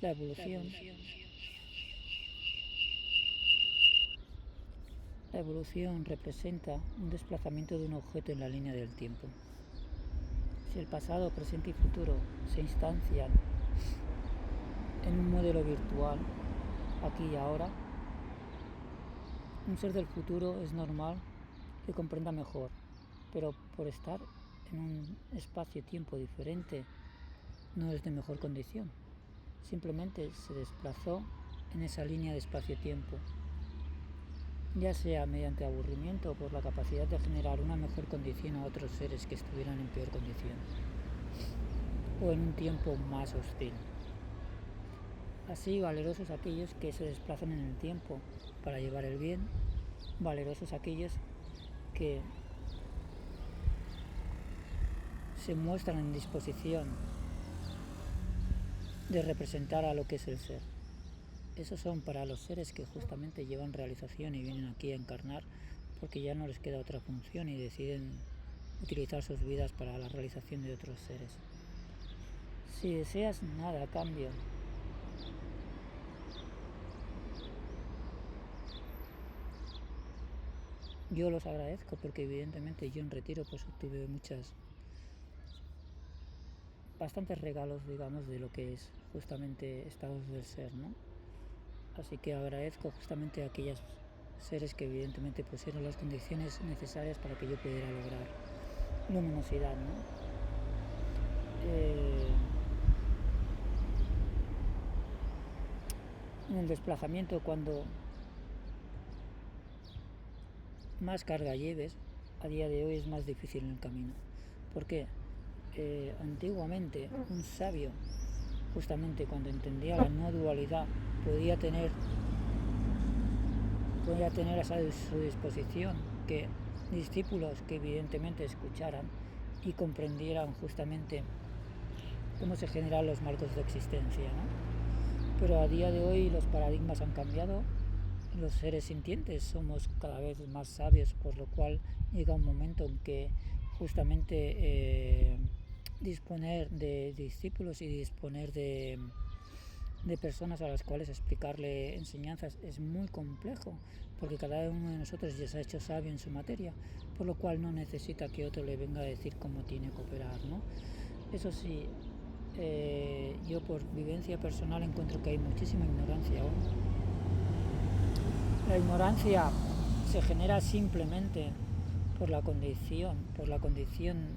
La evolución. La evolución representa un desplazamiento de un objeto en la línea del tiempo. Si el pasado, presente y futuro se instancian en un modelo virtual, aquí y ahora, un ser del futuro es normal que comprenda mejor, pero por estar en un espacio-tiempo diferente no es de mejor condición. Simplemente se desplazó en esa línea de espacio-tiempo, ya sea mediante aburrimiento o por la capacidad de generar una mejor condición a otros seres que estuvieran en peor condición, o en un tiempo más hostil. Así, valerosos aquellos que se desplazan en el tiempo para llevar el bien, valerosos aquellos que se muestran en disposición de representar a lo que es el ser. Esos son para los seres que justamente llevan realización y vienen aquí a encarnar porque ya no les queda otra función y deciden utilizar sus vidas para la realización de otros seres. Si deseas nada a cambio, yo los agradezco porque evidentemente yo en retiro pues obtuve bastantes regalos, digamos, de lo que es justamente estados del ser, ¿no? Así que agradezco justamente a aquellos seres que evidentemente pusieron las condiciones necesarias para que yo pudiera lograr luminosidad, ¿no? En el desplazamiento, cuando más carga lleves, a día de hoy es más difícil en el camino. ¿Por qué? Antiguamente un sabio, justamente cuando entendía la no dualidad, podía tener a su disposición que discípulos que evidentemente escucharan y comprendieran justamente cómo se generan los marcos de existencia, ¿no? Pero a día de hoy los paradigmas han cambiado, los seres sintientes somos cada vez más sabios, por lo cual llega un momento en que justamente disponer de discípulos y disponer de personas a las cuales explicarle enseñanzas es muy complejo, porque cada uno de nosotros ya se ha hecho sabio en su materia, por lo cual no necesita que otro le venga a decir cómo tiene que operar, ¿no? Eso sí, yo por vivencia personal encuentro que hay muchísima ignorancia aún. La ignorancia se genera simplemente por la condición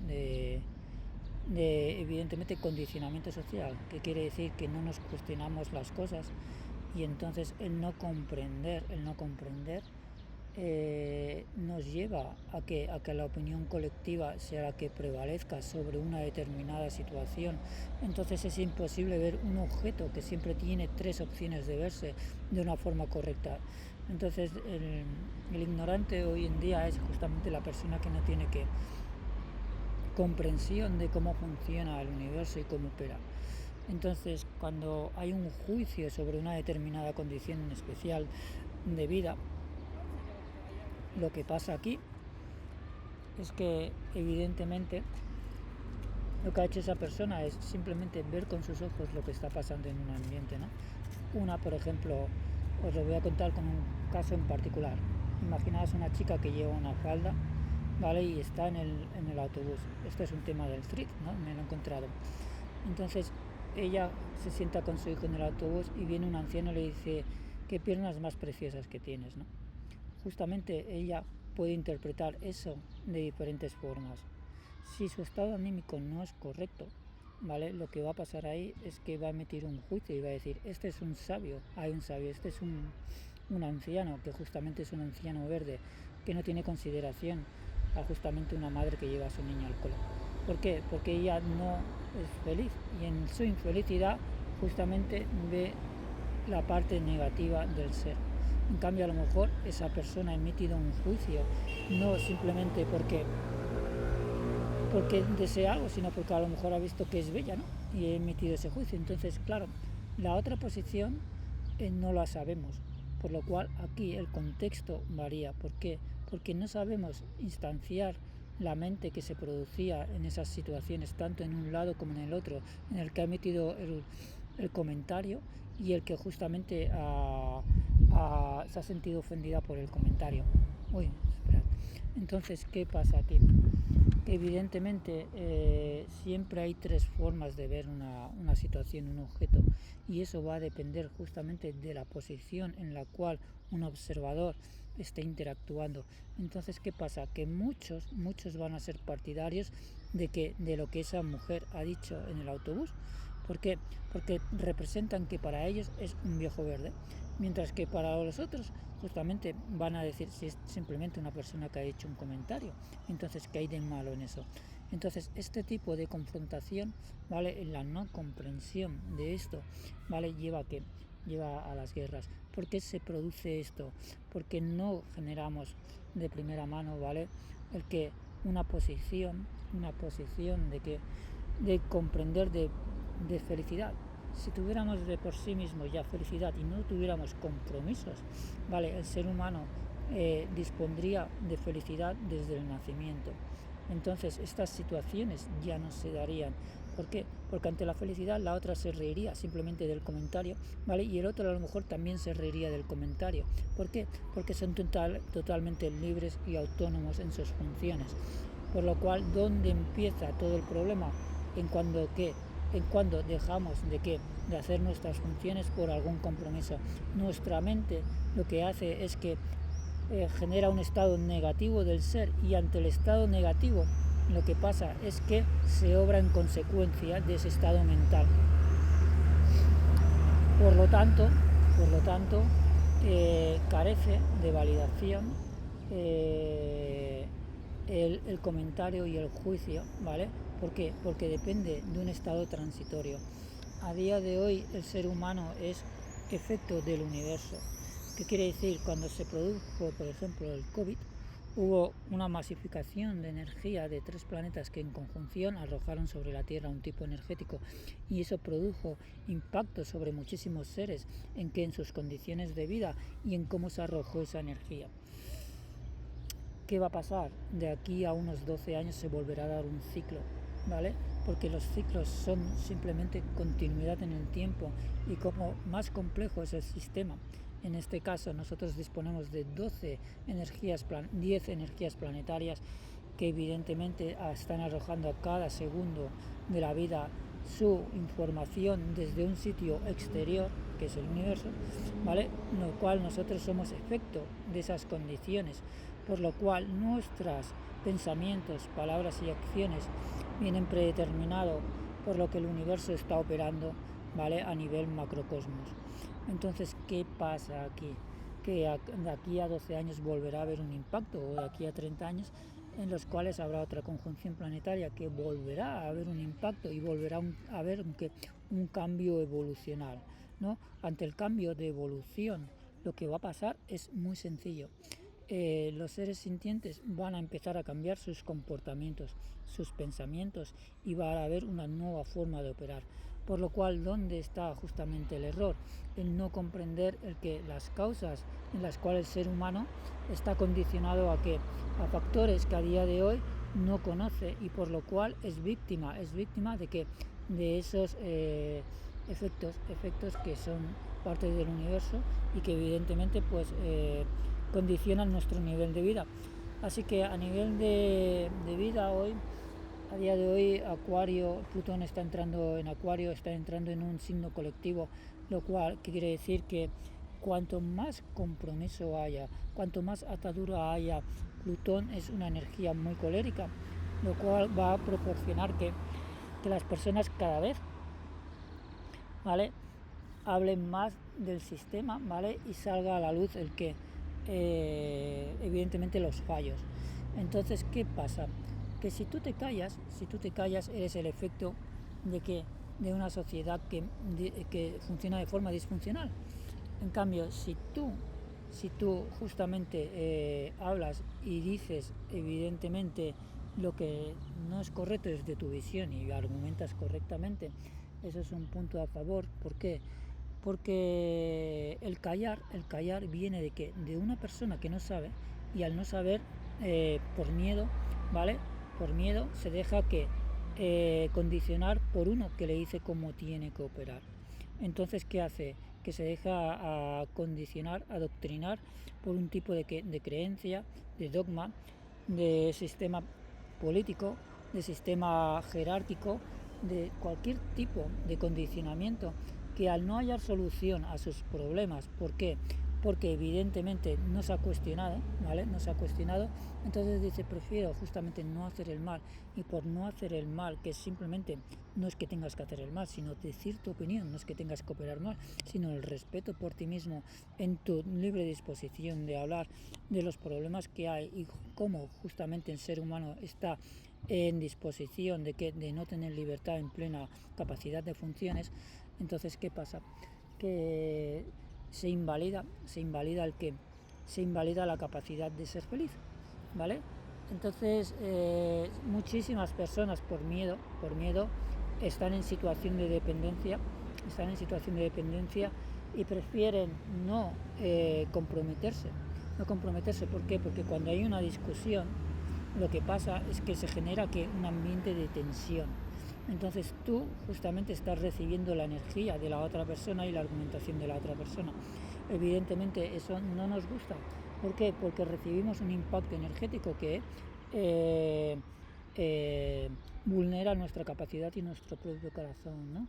de evidentemente condicionamiento social, que quiere decir que no nos cuestionamos las cosas y entonces el no comprender nos lleva a que la opinión colectiva sea la que prevalezca sobre una determinada situación. Entonces es imposible ver un objeto que siempre tiene tres opciones de verse de una forma correcta. Entonces el ignorante hoy en día es justamente la persona que no tiene comprensión de cómo funciona el universo y cómo opera. Entonces, cuando hay un juicio sobre una determinada condición en especial de vida, lo que pasa aquí es que evidentemente lo que ha hecho esa persona es simplemente ver con sus ojos lo que está pasando en un ambiente, ¿no? Por ejemplo, os lo voy a contar con un caso en particular. Imaginaos una chica que lleva una falda, ¿vale? Y está en el autobús. Esto es un tema del street, ¿no? Me lo he encontrado. Entonces ella se sienta con su hijo en el autobús y viene un anciano y le dice: qué piernas más preciosas que tienes, ¿no? Justamente ella puede interpretar eso de diferentes formas. Si su estado anímico no es correcto, ¿vale? Lo que va a pasar ahí es que va a emitir un juicio y va a decir: este es un sabio, este es un anciano, que justamente es un anciano verde, que no tiene consideración a justamente una madre que lleva a su niño al cole. ¿Por qué? Porque ella no es feliz y en su infelicidad justamente ve la parte negativa del ser. En cambio, a lo mejor esa persona ha emitido un juicio, no simplemente porque desea algo, sino porque a lo mejor ha visto que es bella, ¿no? Y he emitido ese juicio. Entonces, claro, la otra posición no la sabemos, por lo cual aquí el contexto varía. ¿Por qué? Porque no sabemos instanciar la mente que se producía en esas situaciones, tanto en un lado como en el otro, en el que ha emitido el comentario y el que justamente se ha sentido ofendida por el comentario. Uy, esperad. Entonces, ¿qué pasa aquí? Que evidentemente siempre hay tres formas de ver una situación, un objeto, y eso va a depender justamente de la posición en la cual un observador esté interactuando. Entonces, ¿qué pasa? Que muchos van a ser partidarios de lo que esa mujer ha dicho en el autobús. ¿Por qué? Porque representan que para ellos es un viejo verde, mientras que para los otros justamente van a decir si es simplemente una persona que ha hecho un comentario. Entonces, ¿qué hay de malo en eso? Entonces, este tipo de confrontación, ¿vale? La no comprensión de esto, ¿vale? Lleva a las guerras. ¿Por qué se produce esto? Porque no generamos de primera mano, ¿vale? El que una posición de comprender de felicidad. Si tuviéramos de por sí mismos ya felicidad y no tuviéramos compromisos, ¿vale? El ser humano dispondría de felicidad desde el nacimiento. Entonces estas situaciones ya no se darían. ¿Por qué? Porque ante la felicidad la otra se reiría simplemente del comentario, ¿vale? Y el otro a lo mejor también se reiría del comentario. ¿Por qué? Porque son totalmente libres y autónomos en sus funciones. Por lo cual, ¿dónde empieza todo el problema? En cuando dejamos de hacer nuestras funciones por algún compromiso. Nuestra mente lo que hace es que genera un estado negativo del ser, y ante el estado negativo lo que pasa es que se obra en consecuencia de ese estado mental. Por lo tanto, carece de validación el comentario y el juicio, ¿vale? ¿Por qué? Porque depende de un estado transitorio. A día de hoy el ser humano es efecto del universo. ¿Qué quiere decir? Cuando se produjo, por ejemplo, el COVID, hubo una masificación de energía de 3 planetas que en conjunción arrojaron sobre la Tierra un tipo energético, y eso produjo impactos sobre muchísimos seres en sus condiciones de vida y en cómo se arrojó esa energía. ¿Qué va a pasar? De aquí a unos 12 años se volverá a dar un ciclo, ¿vale? Porque los ciclos son simplemente continuidad en el tiempo, y como más complejo es el sistema, en este caso nosotros disponemos de 10 energías planetarias que evidentemente están arrojando a cada segundo de la vida su información desde un sitio exterior, que es el universo, ¿vale? Lo cual nosotros somos efecto de esas condiciones, por lo cual nuestros pensamientos, palabras y acciones vienen predeterminados por lo que el universo está operando, ¿vale? A nivel macrocosmos. Entonces, ¿qué pasa aquí? Que de aquí a 12 años volverá a haber un impacto, o de aquí a 30 años, en los cuales habrá otra conjunción planetaria que volverá a haber un impacto y volverá a haber un cambio evolucional, ¿no? Ante el cambio de evolución, lo que va a pasar es muy sencillo. Los seres sintientes van a empezar a cambiar sus comportamientos, sus pensamientos, y va a haber una nueva forma de operar. Por lo cual, ¿dónde está justamente el error? El no comprender las causas en las cuales el ser humano está condicionado a factores que a día de hoy no conoce, y por lo cual es víctima de esos efectos que son parte del universo y que evidentemente condicionan nuestro nivel de vida. Así que a nivel de vida hoy, a día de hoy, Acuario, Plutón está entrando en Acuario, está entrando en un signo colectivo, lo cual quiere decir que cuanto más compromiso haya, cuanto más atadura haya, Plutón es una energía muy colérica, lo cual va a proporcionar que las personas cada vez, ¿vale?, hablen más del sistema, ¿vale?, y salga a la luz evidentemente los fallos. Entonces, ¿qué pasa? Que si tú te callas eres el efecto de una sociedad que funciona de forma disfuncional. En cambio, si tú justamente hablas y dices evidentemente lo que no es correcto desde tu visión y argumentas correctamente, eso es un punto a favor. ¿Por qué? Porque el callar viene de una persona que no sabe, y al no saber, por miedo, ¿vale? Por miedo se deja condicionar por uno que le dice cómo tiene que operar. Entonces, ¿qué hace? Que se deja condicionar, adoctrinar por un tipo de creencia, de dogma, de sistema político, de sistema jerárquico, de cualquier tipo de condicionamiento, que al no hallar solución a sus problemas, ¿por qué? Porque evidentemente no se ha cuestionado, ¿vale? No se ha cuestionado, entonces dice, prefiero justamente no hacer el mal, y por no hacer el mal, que simplemente no es que tengas que hacer el mal, sino decir tu opinión, no es que tengas que operar mal, sino el respeto por ti mismo, en tu libre disposición de hablar de los problemas que hay y cómo justamente el ser humano está en disposición de no tener libertad en plena capacidad de funciones. Entonces, ¿qué pasa? Que se invalida el que se invalida la capacidad de ser feliz, ¿vale? Entonces, muchísimas personas por miedo están en situación de dependencia, y prefieren no comprometerse. ¿Por qué? Porque cuando hay una discusión, lo que pasa es que se genera un ambiente de tensión. Entonces tú justamente estás recibiendo la energía de la otra persona y la argumentación de la otra persona. Evidentemente eso no nos gusta. ¿Por qué? Porque recibimos un impacto energético que vulnera nuestra capacidad y nuestro propio corazón, ¿no?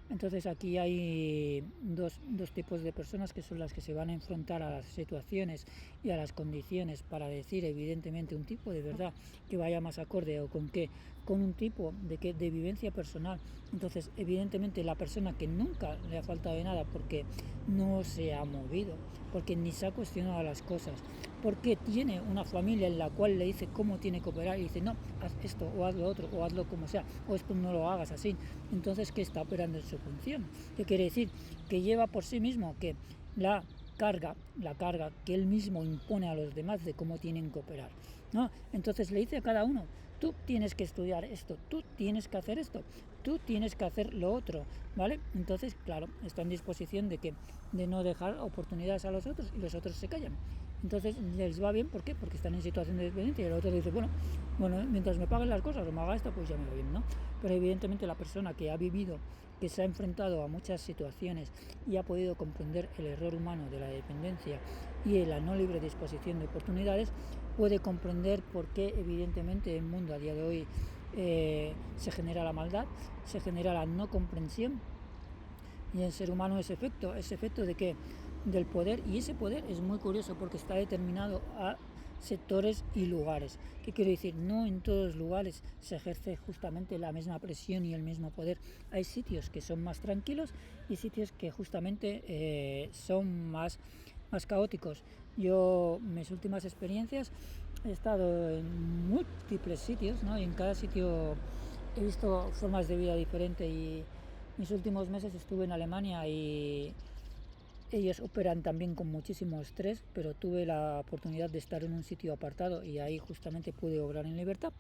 Entonces aquí hay dos tipos de personas, que son las que se van a enfrentar a las situaciones y a las condiciones para decir evidentemente un tipo de verdad que vaya más acorde, o con un tipo de vivencia personal. Entonces evidentemente la persona que nunca le ha faltado de nada, porque no se ha movido, porque ni se ha cuestionado las cosas, porque tiene una familia en la cual le dice cómo tiene que operar y dice no, haz esto o haz lo otro o hazlo como sea, o esto no lo hagas así. Entonces, ¿qué está operando en su función? ¿Qué quiere decir? Que lleva por sí mismo que la carga que él mismo impone a los demás de cómo tienen que operar, ¿no? Entonces le dice a cada uno, tú tienes que estudiar esto, tú tienes que hacer esto, tú tienes que hacer lo otro, ¿vale? Entonces, claro, está en disposición de no dejar oportunidades a los otros, y los otros se callan. Entonces les va bien, ¿por qué? Porque están en situación de dependencia, y el otro dice, bueno, mientras me paguen las cosas o me haga esto, pues ya me va bien, ¿no? Pero evidentemente la persona que ha vivido, que se ha enfrentado a muchas situaciones y ha podido comprender el error humano de la dependencia y la no libre disposición de oportunidades, puede comprender por qué evidentemente el mundo a día de hoy se genera la maldad, se genera la no comprensión, y en el ser humano ese efecto de que del poder, y ese poder es muy curioso porque está determinado a sectores y lugares. ¿Qué quiero decir? No en todos los lugares se ejerce justamente la misma presión y el mismo poder. Hay sitios que son más tranquilos y sitios que justamente son más caóticos. Yo, mis últimas experiencias, he estado en múltiples sitios, ¿no? Y en cada sitio he visto formas de vida diferentes, y mis últimos meses estuve en Alemania y ellos operan también con muchísimo estrés, pero tuve la oportunidad de estar en un sitio apartado y ahí justamente pude obrar en libertad.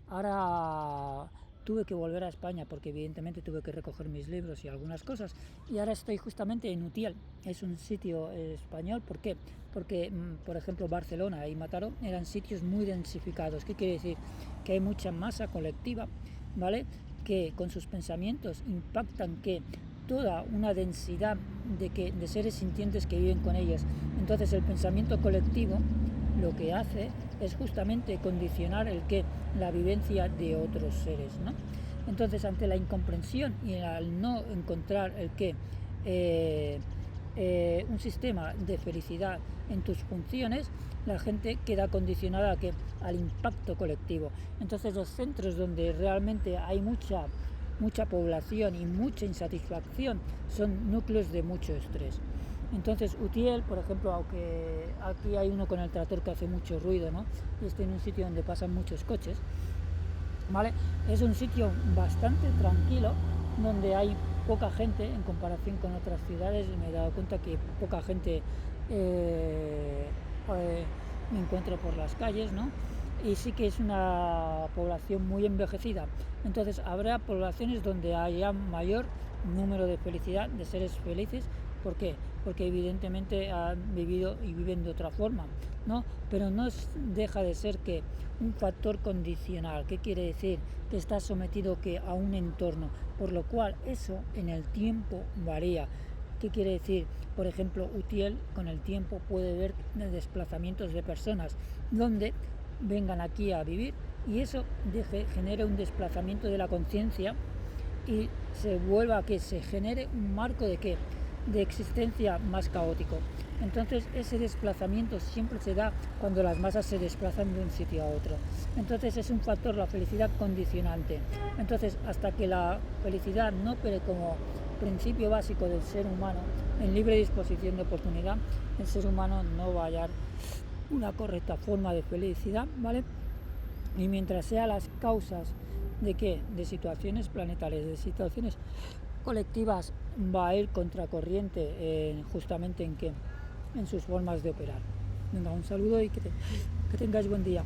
Ahora tuve que volver a España porque evidentemente tuve que recoger mis libros y algunas cosas, y ahora estoy justamente en Utiel. Es un sitio español. ¿Por qué? Porque, por ejemplo, Barcelona y Mataró eran sitios muy densificados. ¿Qué quiere decir? Que hay mucha masa colectiva, ¿vale? Que con sus pensamientos impactan toda una densidad de seres sintientes que viven con ellos. Entonces el pensamiento colectivo lo que hace es justamente condicionar la vivencia de otros seres, ¿no? Entonces, ante la incomprensión y al no encontrar un sistema de felicidad en tus funciones, la gente queda condicionada al impacto colectivo. Entonces los centros donde realmente hay mucha población y mucha insatisfacción son núcleos de mucho estrés. Entonces Utiel, por ejemplo, aunque aquí hay uno con el tractor que hace mucho ruido, ¿no? Y estoy en un sitio donde pasan muchos coches, ¿vale? Es un sitio bastante tranquilo, donde hay poca gente en comparación con otras ciudades. Me he dado cuenta que poca gente me encuentro por las calles, ¿no? Y sí que es una población muy envejecida. Entonces habrá poblaciones donde haya mayor número de felicidad, de seres felices. ¿Por qué? porque evidentemente han vivido y viven de otra forma, ¿no? Pero no deja de ser que un factor condicional. ¿Qué quiere decir? Que está sometido a un entorno, por lo cual eso en el tiempo varía. ¿Qué quiere decir? Por ejemplo, Utiel con el tiempo puede ver desplazamientos de personas donde vengan aquí a vivir y eso genera un desplazamiento de la conciencia y se vuelva a que se genere un marco de existencia más caótico. Entonces ese desplazamiento siempre se da cuando las masas se desplazan de un sitio a otro. Entonces es un factor, la felicidad, condicionante. Entonces hasta que la felicidad no opere como principio básico del ser humano en libre disposición de oportunidad, el ser humano no va a hallar una correcta forma de felicidad, ¿vale? Y mientras sean las causas de qué, de situaciones planetarias, de situaciones colectivas, va a ir contracorriente justamente en sus formas de operar. Venga, un saludo y que tengáis buen día.